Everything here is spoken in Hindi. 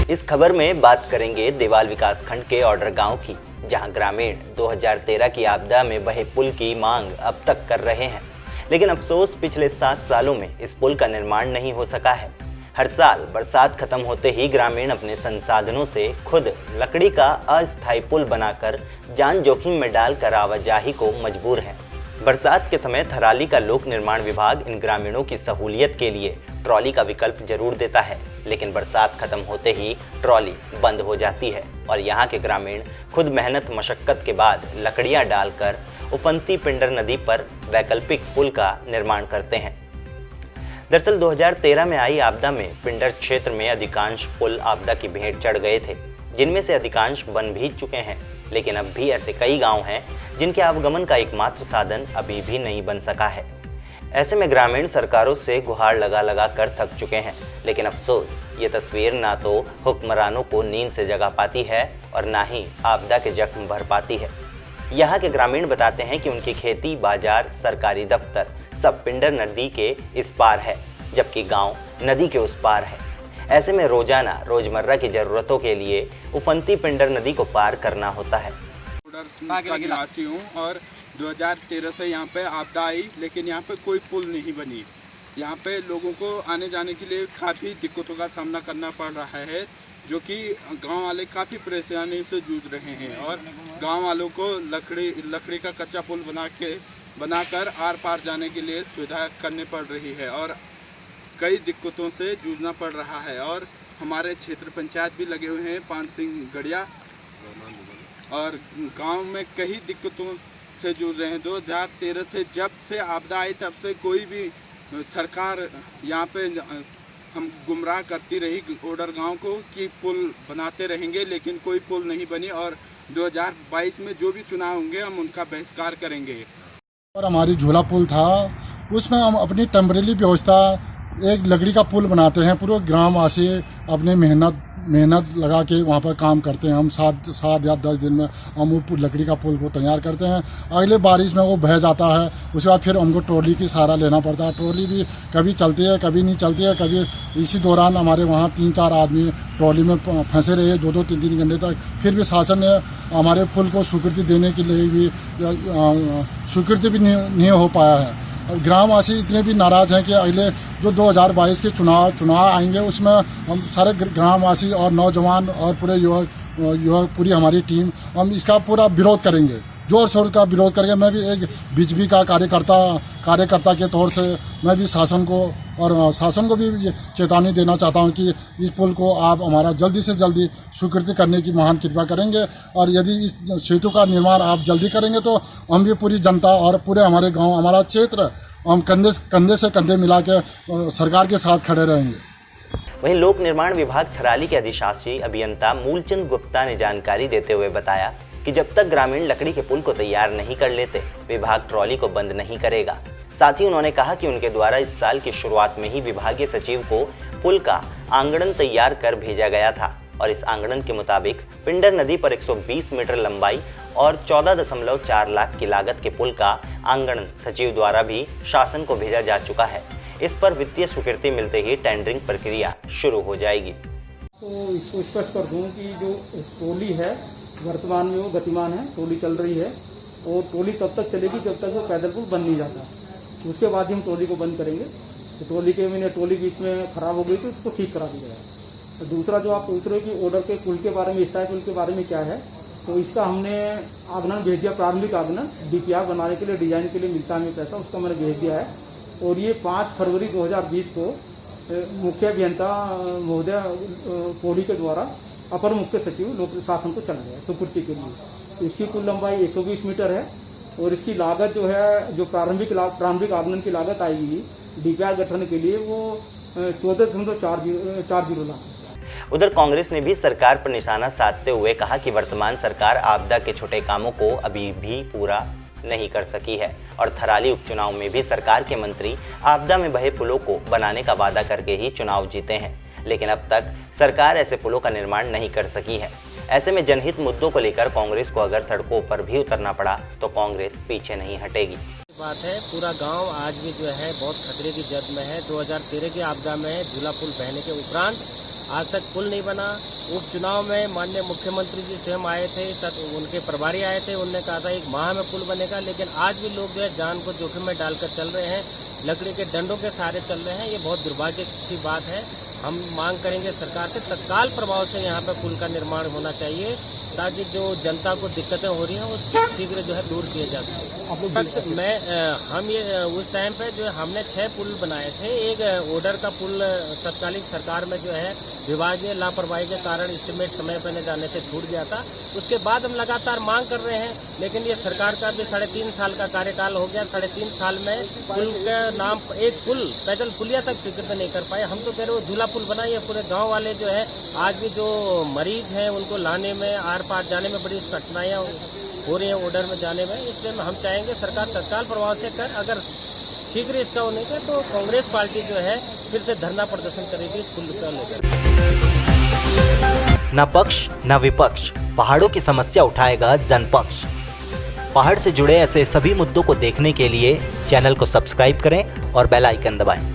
इस खबर में बात करेंगे देवाल विकासखंड के ऑर्डर गांव की, जहां ग्रामीण 2013 की आपदा में बहे पुल की मांग अब तक कर रहे हैं, लेकिन अफसोस पिछले 7 सालों में इस पुल का निर्माण नहीं हो सका है। हर साल बरसात खत्म होते ही ग्रामीण अपने संसाधनों से खुद लकड़ी का अस्थायी पुल बनाकर जान जोखिम में डालकर आवाजाही को मजबूर हैं। बरसात के समय थराली का लोक निर्माण विभाग इन ग्रामीणों की सहूलियत के लिए ट्रॉली का विकल्प जरूर देता है, लेकिन बरसात खत्म होते ही ट्रॉली बंद हो जाती है और यहाँ के ग्रामीण खुद मेहनत मशक्कत के बाद लकड़ियाँ डालकर उफनती पिंडर नदी पर वैकल्पिक पुल का निर्माण करते हैं। दरअसल 2013 में आई आपदा में पिंडर क्षेत्र में अधिकांश पुल आपदा की भेंट चढ़ गए थे, जिनमें से अधिकांश बन भी चुके हैं, लेकिन अब भी ऐसे कई गांव हैं जिनके आवागमन का एकमात्र साधन अभी भी नहीं बन सका है। ऐसे में ग्रामीण सरकारों से गुहार लगा कर थक चुके हैं, लेकिन अफसोस ये तस्वीर ना तो हुक्मरानों को नींद से जगा पाती है और ना ही आपदा के जख्म भर पाती है। यहाँ के ग्रामीण बताते हैं कि उनकी खेती, बाजार, सरकारी दफ्तर सब पिंडर नदी के इस पार है, जबकि गांव नदी के उस पार है। ऐसे में रोजमर्रा की जरूरतों के लिए उफनती पिंडर नदी को पार करना होता है। निवासी हूँ और 2013 से यहाँ पे आपदा आई, लेकिन यहाँ पे कोई पुल नहीं बनी। यहाँ पे लोगों को आने जाने के लिए काफ़ी दिक्कतों का सामना करना पड़ रहा है, जो कि गांव वाले काफ़ी परेशानी से जूझ रहे हैं और गांव वालों को लकड़ी का कच्चा पुल बनाकर आर पार जाने के लिए सुविधा करनी पड़ रही है और कई दिक्कतों से जूझना पड़ रहा है। और हमारे क्षेत्र पंचायत भी लगे हुए हैं, पान सिंह गढ़िया, और गांव में कई दिक्कतों से जूझ रहे हैं। 2013 से जब से आपदा आई तब से कोई भी सरकार यहाँ पे हम गुमराह करती रही ऑर्डर गांव को कि पुल बनाते रहेंगे, लेकिन कोई पुल नहीं बनी और 2022 में जो भी चुनाव होंगे हम उनका बहिष्कार करेंगे। और हमारी झूला पुल था, उसमें हम अपनी टेम्परेरी व्यवस्था एक लकड़ी का पुल बनाते हैं। पूरे ग्रामवासी अपने मेहनत लगा के वहाँ पर काम करते हैं। हम 7 या 10 दिन में हम वो लकड़ी का पुल को तैयार करते हैं। अगले बारिश में वो बह जाता है, उसके बाद फिर हमको ट्रॉली की सहारा लेना पड़ता है। ट्रॉली भी कभी चलती है, कभी नहीं चलती है। कभी इसी दौरान हमारे वहाँ 3-4 आदमी ट्रॉली में फंसे रहे 2-2, 3-3 घंटे तक। फिर भी शासन ने हमारे पुल को स्वीकृति देने के लिए भी स्वीकृति भी नहीं हो पाया है। ग्रामवासी इतने भी नाराज हैं कि अगले जो 2022 के चुनाव आएंगे, उसमें हम सारे ग्रामवासी और नौजवान और पूरे युवक पूरी हमारी टीम हम इसका पूरा विरोध करेंगे, जोर शोर का विरोध करेंगे। मैं भी एक बीजेपी का कार्यकर्ता के तौर से मैं भी शासन को भी चेतावनी देना चाहता हूं कि इस पुल को आप हमारा जल्दी से जल्दी स्वीकृति करने की महान कृपा करेंगे, और यदि इस सेतु का निर्माण आप जल्दी करेंगे तो हम भी पूरी जनता और पूरे हमारे गांव, हमारा क्षेत्र, हम कंधे से कंधे मिला के सरकार के साथ खड़े रहेंगे। वहीं लोक निर्माण विभाग थराली के अधिशासी अभियंता मूलचंद गुप्ता ने जानकारी देते हुए बताया कि जब तक ग्रामीण लकड़ी के पुल को तैयार नहीं कर लेते, विभाग ट्रॉली को बंद नहीं करेगा। साथ ही उन्होंने कहा कि उनके द्वारा इस साल की शुरुआत में ही विभागीय सचिव को पुल का आंगन तैयार कर भेजा गया था और इस आंगन के मुताबिक पिंडर नदी पर 120 मीटर लंबाई और 14.4 लाख की लागत के पुल का आंगन सचिव द्वारा भी शासन को भेजा जा चुका है। इस पर वित्तीय स्वीकृति मिलते ही टेंडरिंग प्रक्रिया शुरू हो जाएगी। तो इसको स्पष्ट कर दूं कि जो ट्रॉली है वर्तमान में वो गतिमान है, ट्रॉली चल रही है और ट्रॉली तब तक चलेगी जब तक वो पैदल पुल बन नहीं जाता। उसके बाद ही हम ट्रॉली को बंद करेंगे। तो ट्रॉली बीच में खराब हो गई तो उसको ठीक करा दिया जाएगा। तो दूसरा जो आप पूछ रहे हो कि ऑर्डर के पुल के बारे में, स्थायी पुल के बारे में क्या है, तो इसका हमने आगमन भेज दिया। प्रारंभिक आगमन DPR बनाने के लिए, डिजाइन के लिए मिलता हमें पैसा, उसका मैंने भेज दिया है और ये 5 फरवरी 2020 को मुख्य अभियंता महोदय पौड़ी के द्वारा अपर मुख्य सचिव लोक शासन को चला गया सुपुर्ति के लिए। तो इसकी कुल लंबाई 120 मीटर है और इसकी लागत जो है, जो प्रारंभिक आगमन की लागत आएगी DPR गठन के लिए, वो 14.40 लाख। उधर कांग्रेस ने भी सरकार पर निशाना साधते हुए कहा कि वर्तमान सरकार आपदा के छोटे कामों को अभी भी पूरा नहीं कर सकी है और थराली उपचुनाव में भी सरकार के मंत्री आपदा में बहे पुलों को बनाने का वादा करके ही चुनाव जीते हैं, लेकिन अब तक सरकार ऐसे पुलों का निर्माण नहीं कर सकी है। ऐसे में जनहित मुद्दों को लेकर कांग्रेस को अगर सड़कों पर भी उतरना पड़ा तो कांग्रेस पीछे नहीं हटेगी। बात है, पूरा गांव आज भी जो है बहुत खतरे की जद में है। 2013 की आपदा में झूला पुल बहने के उपरांत आज तक पुल नहीं बना। उपचुनाव में माननीय मुख्यमंत्री जी स्वयं आए थे, उनके प्रभारी आए थे, उन्होंने कहा था 1 माह में पुल बनेगा, लेकिन आज भी लोग जो है जान को जोखिम में डालकर चल रहे हैं, लकड़ी के डंडों के सहारे चल रहे हैं। ये बहुत दुर्भाग्य की बात है। हम मांग करेंगे सरकार से तत्काल प्रभाव से यहाँ पे पुल का निर्माण होना चाहिए, ताकि जो जनता को दिक्कतें हो रही हैं वो शीघ्र जो है दूर किए जा सके। हम ये उस टाइम पे जो हमने 6 पुल बनाए थे। एक ओडर का पुल तत्कालीन सरकार में जो है विभागीय लापरवाही के कारण एस्टीमेट समय पर न जाने से छूट गया था। उसके बाद हम लगातार मांग कर रहे हैं, लेकिन ये सरकार का भी 3.5 साल का कार्यकाल हो गया। 3.5 साल में पुल के नाम एक पुल पैदल पुलिया तक स्वीकृत नहीं कर पाए। हम तो कह रहे हो झूला पुल बनाइए। पूरे गाँव वाले जो है आज भी जो मरीज हैं उनको लाने में, आर पार जाने में बड़ी कठिनाइयाँ हो रही है ओडर में जाने में। इसलिए हम चाहेंगे सरकार तत्काल प्रभाव से कर, अगर शीघ्र इसका होने का तो कांग्रेस पार्टी जो है फिर से धरना प्रदर्शन करेगी इस पुल को लेकर। न पक्ष न विपक्ष, पहाड़ों की समस्या उठाएगा जनपक्ष। पहाड़ से जुड़े ऐसे सभी मुद्दों को देखने के लिए चैनल को सब्सक्राइब करें और बेल आइकन दबाएं।